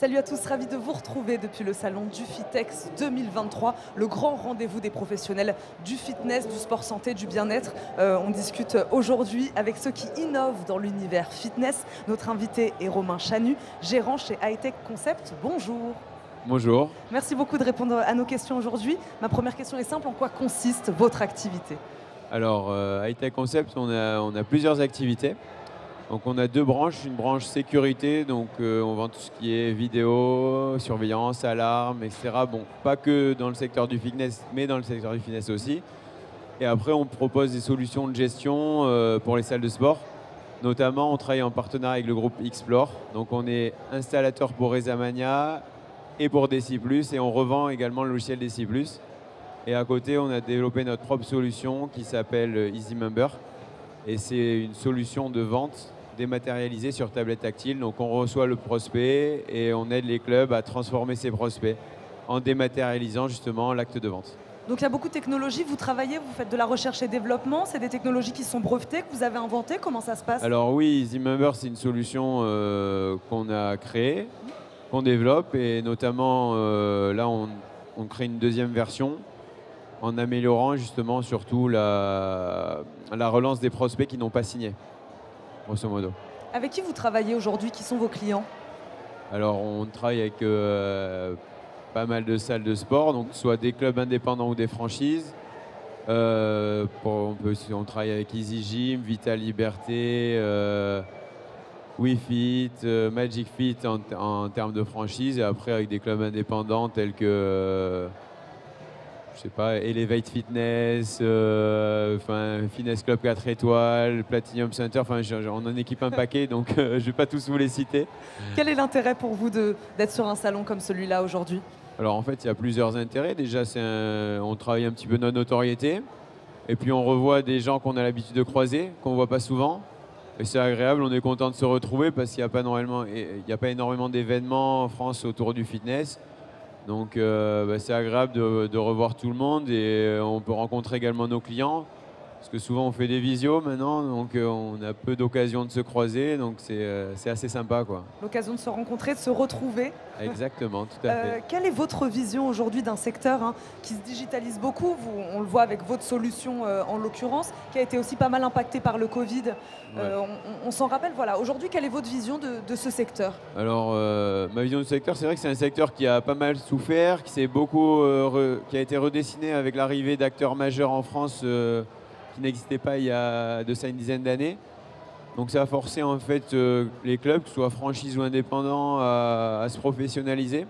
Salut à tous, ravi de vous retrouver depuis le salon du Fitex 2023, le grand rendez-vous des professionnels du fitness, du sport santé, du bien-être. On discute aujourd'hui avec ceux qui innovent dans l'univers fitness. Notre invité est Romain Chanu, gérant chez Hightech Concept. Bonjour. Bonjour. Merci beaucoup de répondre à nos questions aujourd'hui. Ma première question est simple, en quoi consiste votre activité? Alors, Hightech Concept, on a plusieurs activités. Donc, on a deux branches. Une branche sécurité, donc on vend tout ce qui est vidéo, surveillance, alarme, etc. Bon, pas que dans le secteur du fitness, mais dans le secteur du fitness aussi. Et après, on propose des solutions de gestion pour les salles de sport. Notamment, on travaille en partenariat avec le groupe Explore. Donc, on est installateur pour Rezamania et pour DC+, et on revend également le logiciel DC+. Et à côté, on a développé notre propre solution qui s'appelle Easy Member. Et c'est une solution de vente dématérialisée sur tablette tactile. Donc on reçoit le prospect et on aide les clubs à transformer ces prospects en dématérialisant justement l'acte de vente. Donc il y a beaucoup de technologies, vous travaillez, vous faites de la recherche et développement, c'est des technologies qui sont brevetées, que vous avez inventées, comment ça se passe? Alors oui, Easy Member, c'est une solution qu'on a créée, qu'on développe, et notamment là on crée une deuxième version en améliorant justement surtout la relance des prospects qui n'ont pas signé, grosso modo. Avec qui vous travaillez aujourd'hui? Qui sont vos clients? Alors on travaille avec pas mal de salles de sport, donc soit des clubs indépendants ou des franchises. On travaille avec Easy Gym, Vita Liberté, WeFit, Magic Fit en termes de franchise, et après avec des clubs indépendants tels que je sais pas, Elevate Fitness, Fitness Club 4 étoiles, Platinum Center, on en équipe un paquet, donc je ne vais pas tous vous les citer. Quel est l'intérêt pour vous d'être sur un salon comme celui-là aujourd'hui? Alors en fait, il y a plusieurs intérêts. Déjà, on travaille un petit peu notre notoriété, et puis on revoit des gens qu'on a l'habitude de croiser, qu'on ne voit pas souvent. Et c'est agréable, on est content de se retrouver parce qu'il n'y a pas énormément d'événements en France autour du fitness. Donc c'est agréable de revoir tout le monde, et on peut rencontrer également nos clients. Parce que souvent on fait des visios maintenant, donc on a peu d'occasions de se croiser, donc c'est assez sympa, quoi. L'occasion de se rencontrer, de se retrouver. Exactement, tout à fait. Quelle est votre vision aujourd'hui d'un secteur qui se digitalise beaucoup? On le voit avec votre solution en l'occurrence, qui a été aussi pas mal impactée par le Covid. Ouais. On s'en rappelle, voilà. Aujourd'hui, quelle est votre vision de ce secteur? Alors ma vision du secteur, c'est vrai que c'est un secteur qui a pas mal souffert, qui a été redessiné avec l'arrivée d'acteurs majeurs en France qui n'existaient pas il y a de ça une dizaine d'années. Donc ça a forcé en fait les clubs, que ce soit franchise ou indépendants, à se professionnaliser,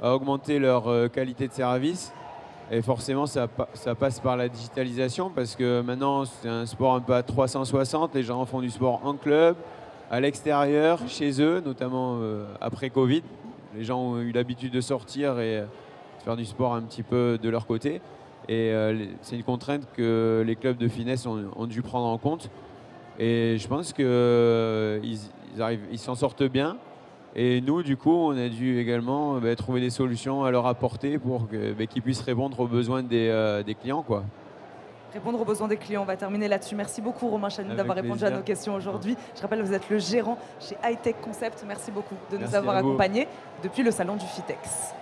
à augmenter leur qualité de service. Et forcément, ça passe par la digitalisation, parce que maintenant, c'est un sport un peu à 360. Les gens font du sport en club, à l'extérieur, chez eux, notamment après Covid. Les gens ont eu l'habitude de sortir et de faire du sport un petit peu de leur côté. Et c'est une contrainte que les clubs de fitness ont dû prendre en compte. Et je pense qu'ils s'en sortent bien. Et nous, du coup, on a dû également trouver des solutions à leur apporter pour qu'ils puissent répondre aux besoins des clients, quoi. Répondre aux besoins des clients, on va terminer là-dessus. Merci beaucoup Romain Chanu d'avoir répondu à nos questions aujourd'hui. Je rappelle, vous êtes le gérant chez Hightech Concept. Merci beaucoup de nous avoir accompagnés depuis le salon du Fitex.